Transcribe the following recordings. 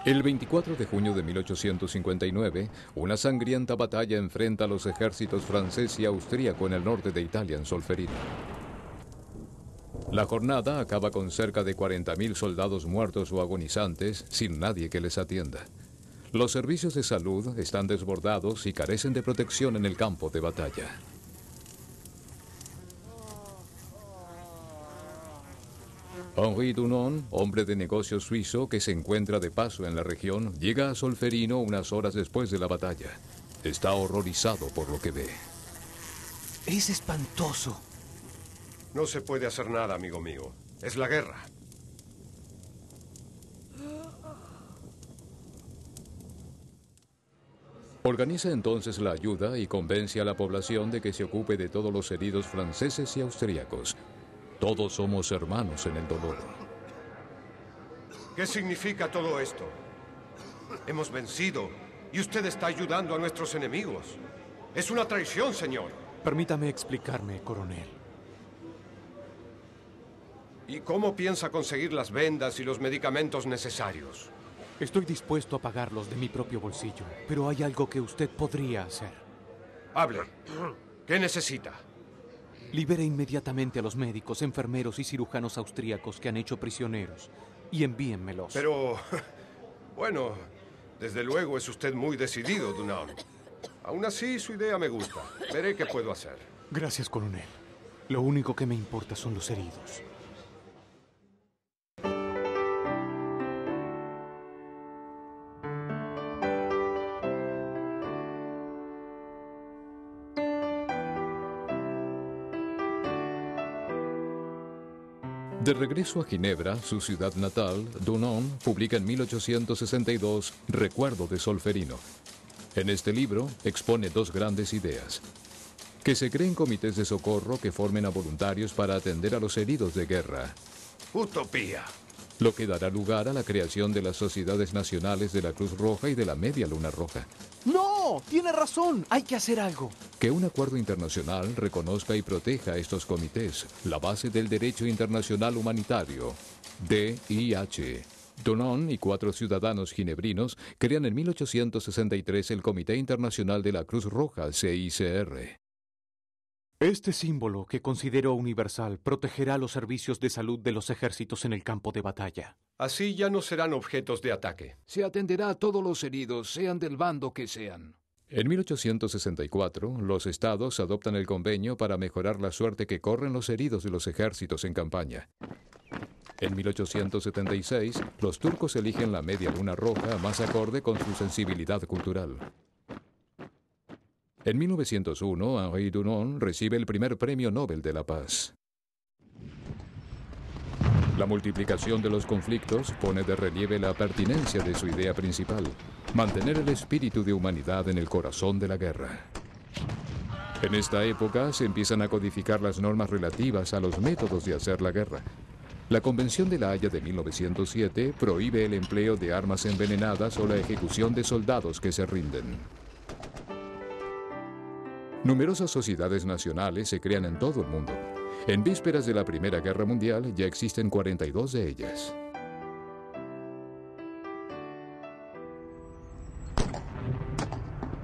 El 24 de junio de 1859, una sangrienta batalla enfrenta a los ejércitos francés y austríaco en el norte de Italia, en Solferino. La jornada acaba con cerca de 40.000 soldados muertos o agonizantes, sin nadie que les atienda. Los servicios de salud están desbordados y carecen de protección en el campo de batalla. Henri Dunant, hombre de negocios suizo que se encuentra de paso en la región, llega a Solferino unas horas después de la batalla. Está horrorizado por lo que ve. Es espantoso. No se puede hacer nada, amigo mío. Es la guerra. Organiza entonces la ayuda y convence a la población de que se ocupe de todos los heridos franceses y austríacos. Todos somos hermanos en el dolor. ¿Qué significa todo esto? Hemos vencido y usted está ayudando a nuestros enemigos. Es una traición, señor. Permítame explicarme, coronel. ¿Y cómo piensa conseguir las vendas y los medicamentos necesarios? Estoy dispuesto a pagarlos de mi propio bolsillo, pero hay algo que usted podría hacer. Hable. ¿Qué necesita? Libere inmediatamente a los médicos, enfermeros y cirujanos austríacos que han hecho prisioneros y envíenmelos. Pero, bueno, desde luego es usted muy decidido, Dunant. Aún así, su idea me gusta. Veré qué puedo hacer. Gracias, coronel. Lo único que me importa son los heridos. De regreso a Ginebra, su ciudad natal, Dunant publica en 1862 Recuerdo de Solferino. En este libro expone dos grandes ideas: que se creen comités de socorro que formen a voluntarios para atender a los heridos de guerra, Utopía. lo que dará lugar a la creación de las Sociedades Nacionales de la Cruz Roja y de la Media Luna Roja. ¡No! Tiene razón. Hay que hacer algo. Que un acuerdo internacional reconozca y proteja a estos comités, la base del derecho internacional humanitario, DIH. Dunant y 4 ciudadanos ginebrinos crean en 1863 el Comité Internacional de la Cruz Roja, CICR. Este símbolo, que considero universal, protegerá los servicios de salud de los ejércitos en el campo de batalla. Así ya no serán objetos de ataque. Se atenderá a todos los heridos, sean del bando que sean. En 1864, los estados adoptan el convenio para mejorar la suerte que corren los heridos de los ejércitos en campaña. En 1876, los turcos eligen la Media Luna Roja más acorde con su sensibilidad cultural. En 1901, Henri Dunant recibe el primer Premio Nobel de la Paz. La multiplicación de los conflictos pone de relieve la pertinencia de su idea principal: mantener el espíritu de humanidad en el corazón de la guerra. En esta época se empiezan a codificar las normas relativas a los métodos de hacer la guerra. La Convención de La Haya de 1907 prohíbe el empleo de armas envenenadas o la ejecución de soldados que se rinden. Numerosas sociedades nacionales se crean en todo el mundo. En vísperas de la Primera Guerra Mundial ya existen 42 de ellas.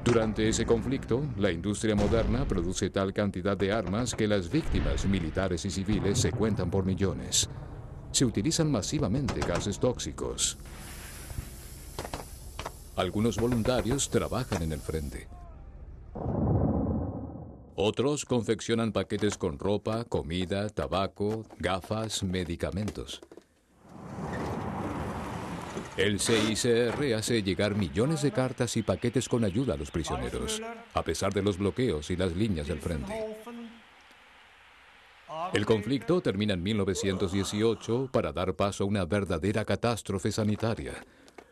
Durante ese conflicto, la industria moderna produce tal cantidad de armas que las víctimas militares y civiles se cuentan por millones. Se utilizan masivamente gases tóxicos. Algunos voluntarios trabajan en el frente. Otros confeccionan paquetes con ropa, comida, tabaco, gafas, medicamentos. El CICR hace llegar millones de cartas y paquetes con ayuda a los prisioneros, a pesar de los bloqueos y las líneas del frente. El conflicto termina en 1918 para dar paso a una verdadera catástrofe sanitaria: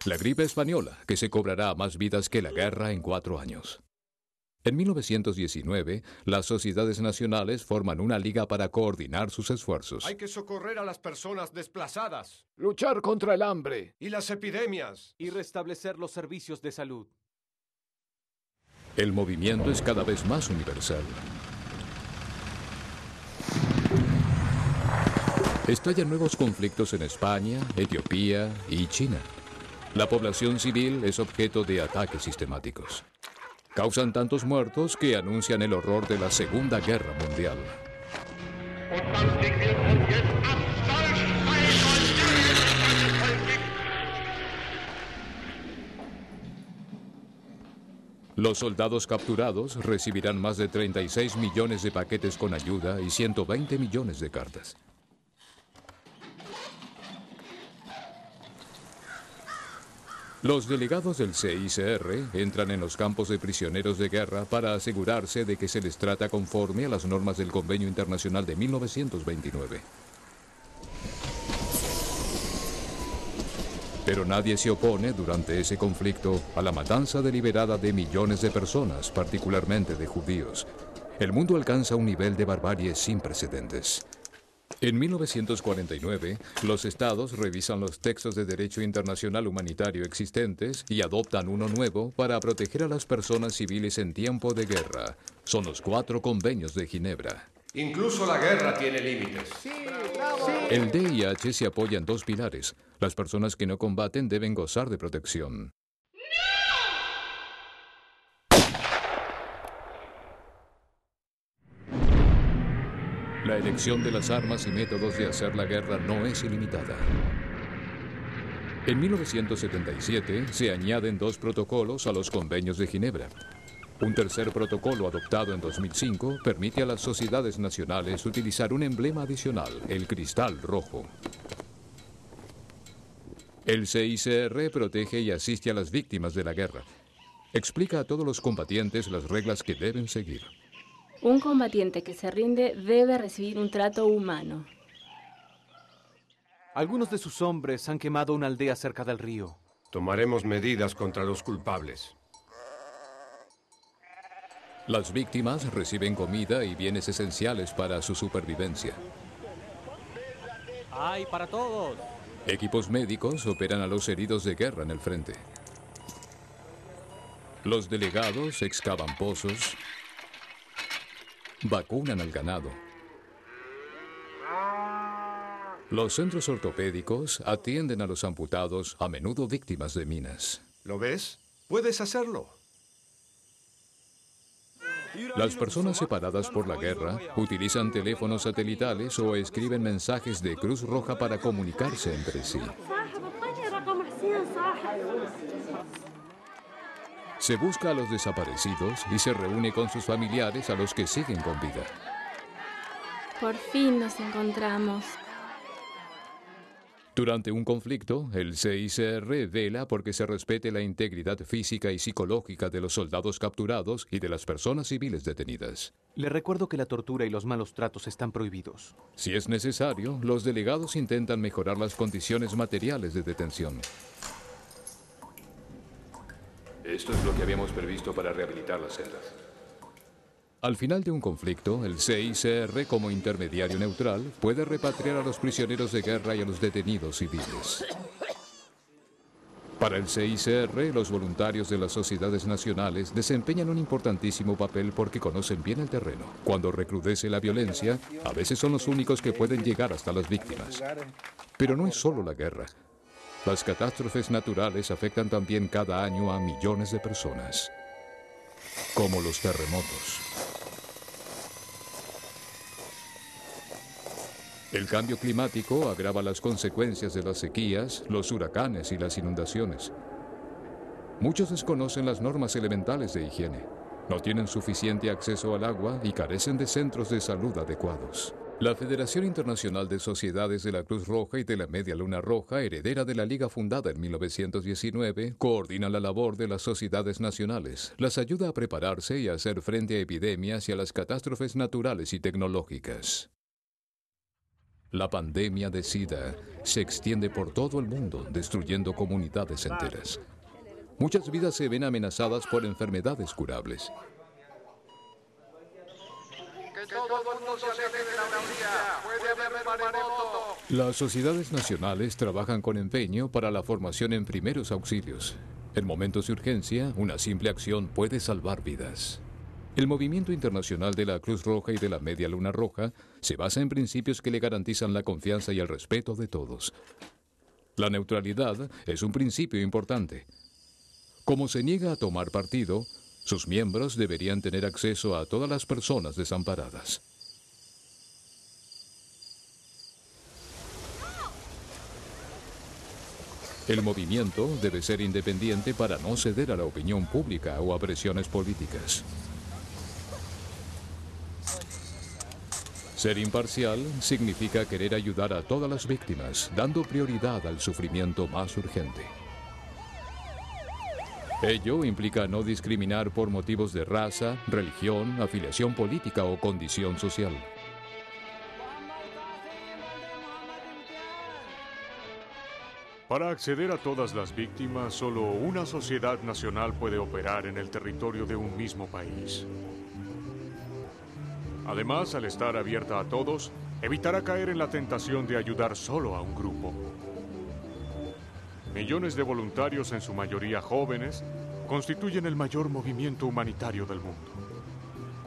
la gripe española, que se cobrará más vidas que la guerra en 4 años. En 1919, las sociedades nacionales forman una liga para coordinar sus esfuerzos. Hay que socorrer a las personas desplazadas. Luchar contra el hambre. Y las epidemias. Y restablecer los servicios de salud. El movimiento es cada vez más universal. Estallan nuevos conflictos en España, Etiopía y China. La población civil es objeto de ataques sistemáticos. Causan tantos muertos que anuncian el horror de la Segunda Guerra Mundial. Los soldados capturados recibirán más de 36 millones de paquetes con ayuda y 120 millones de cartas. Los delegados del CICR entran en los campos de prisioneros de guerra para asegurarse de que se les trata conforme a las normas del Convenio Internacional de 1929. Pero nadie se opone durante ese conflicto a la matanza deliberada de millones de personas, particularmente de judíos. El mundo alcanza un nivel de barbarie sin precedentes. En 1949, los estados revisan los textos de derecho internacional humanitario existentes y adoptan uno nuevo para proteger a las personas civiles en tiempo de guerra. Son los 4 convenios de Ginebra. Incluso la guerra tiene límites. El DIH se apoya en 2 pilares. Las personas que no combaten deben gozar de protección. La elección de las armas y métodos de hacer la guerra no es ilimitada. En 1977 se añaden 2 protocolos a los convenios de Ginebra. Un tercer protocolo adoptado en 2005 permite a las sociedades nacionales utilizar un emblema adicional, el cristal rojo. El CICR protege y asiste a las víctimas de la guerra. Explica a todos los combatientes las reglas que deben seguir. Un combatiente que se rinde debe recibir un trato humano. Algunos de sus hombres han quemado una aldea cerca del río. Tomaremos medidas contra los culpables. Las víctimas reciben comida y bienes esenciales para su supervivencia. ¡Hay para todos! Equipos médicos operan a los heridos de guerra en el frente. Los delegados excavan pozos, vacunan al ganado. Los centros ortopédicos atienden a los amputados, a menudo víctimas de minas. ¿Lo ves? Puedes hacerlo. Las personas separadas por la guerra utilizan teléfonos satelitales o escriben mensajes de Cruz Roja para comunicarse entre sí. Se busca a los desaparecidos y se reúne con sus familiares a los que siguen con vida. Por fin nos encontramos. Durante un conflicto, el CICR vela porque se respete la integridad física y psicológica de los soldados capturados y de las personas civiles detenidas. Le recuerdo que la tortura y los malos tratos están prohibidos. Si es necesario, los delegados intentan mejorar las condiciones materiales de detención. Esto es lo que habíamos previsto para rehabilitar las celdas. Al final de un conflicto, el CICR, como intermediario neutral, puede repatriar a los prisioneros de guerra y a los detenidos civiles. Para el CICR, los voluntarios de las sociedades nacionales desempeñan un importantísimo papel porque conocen bien el terreno. Cuando recrudece la violencia, a veces son los únicos que pueden llegar hasta las víctimas. Pero no es solo la guerra. Las catástrofes naturales afectan también cada año a millones de personas, como los terremotos. El cambio climático agrava las consecuencias de las sequías, los huracanes y las inundaciones. Muchos desconocen las normas elementales de higiene, no tienen suficiente acceso al agua y carecen de centros de salud adecuados. La Federación Internacional de Sociedades de la Cruz Roja y de la Media Luna Roja, heredera de la Liga fundada en 1919, coordina la labor de las sociedades nacionales, las ayuda a prepararse y a hacer frente a epidemias y a las catástrofes naturales y tecnológicas. La pandemia de SIDA se extiende por todo el mundo, destruyendo comunidades enteras. Muchas vidas se ven amenazadas por enfermedades curables. Las sociedades nacionales trabajan con empeño para la formación en primeros auxilios. En momentos de urgencia, una simple acción puede salvar vidas. El movimiento internacional de la Cruz Roja y de la Media Luna Roja se basa en principios que le garantizan la confianza y el respeto de todos. La neutralidad es un principio importante. Como se niega a tomar partido, sus miembros deberían tener acceso a todas las personas desamparadas. El movimiento debe ser independiente para no ceder a la opinión pública o a presiones políticas. Ser imparcial significa querer ayudar a todas las víctimas, dando prioridad al sufrimiento más urgente. Ello implica no discriminar por motivos de raza, religión, afiliación política o condición social. Para acceder a todas las víctimas, solo una sociedad nacional puede operar en el territorio de un mismo país. Además, al estar abierta a todos, evitará caer en la tentación de ayudar solo a un grupo. Millones de voluntarios, en su mayoría jóvenes, constituyen el mayor movimiento humanitario del mundo.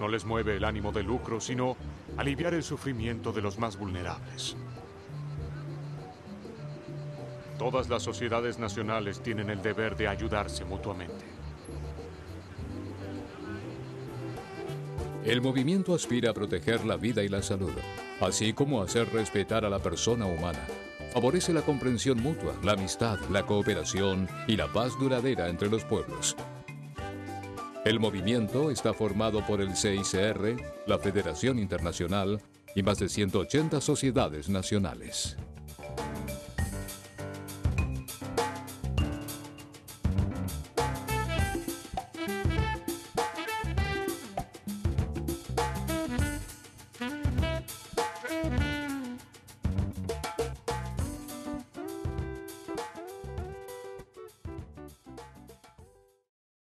No les mueve el ánimo de lucro, sino aliviar el sufrimiento de los más vulnerables. Todas las sociedades nacionales tienen el deber de ayudarse mutuamente. El movimiento aspira a proteger la vida y la salud, así como a hacer respetar a la persona humana. Favorece la comprensión mutua, la amistad, la cooperación y la paz duradera entre los pueblos. El movimiento está formado por el CICR, la Federación Internacional y más de 180 sociedades nacionales.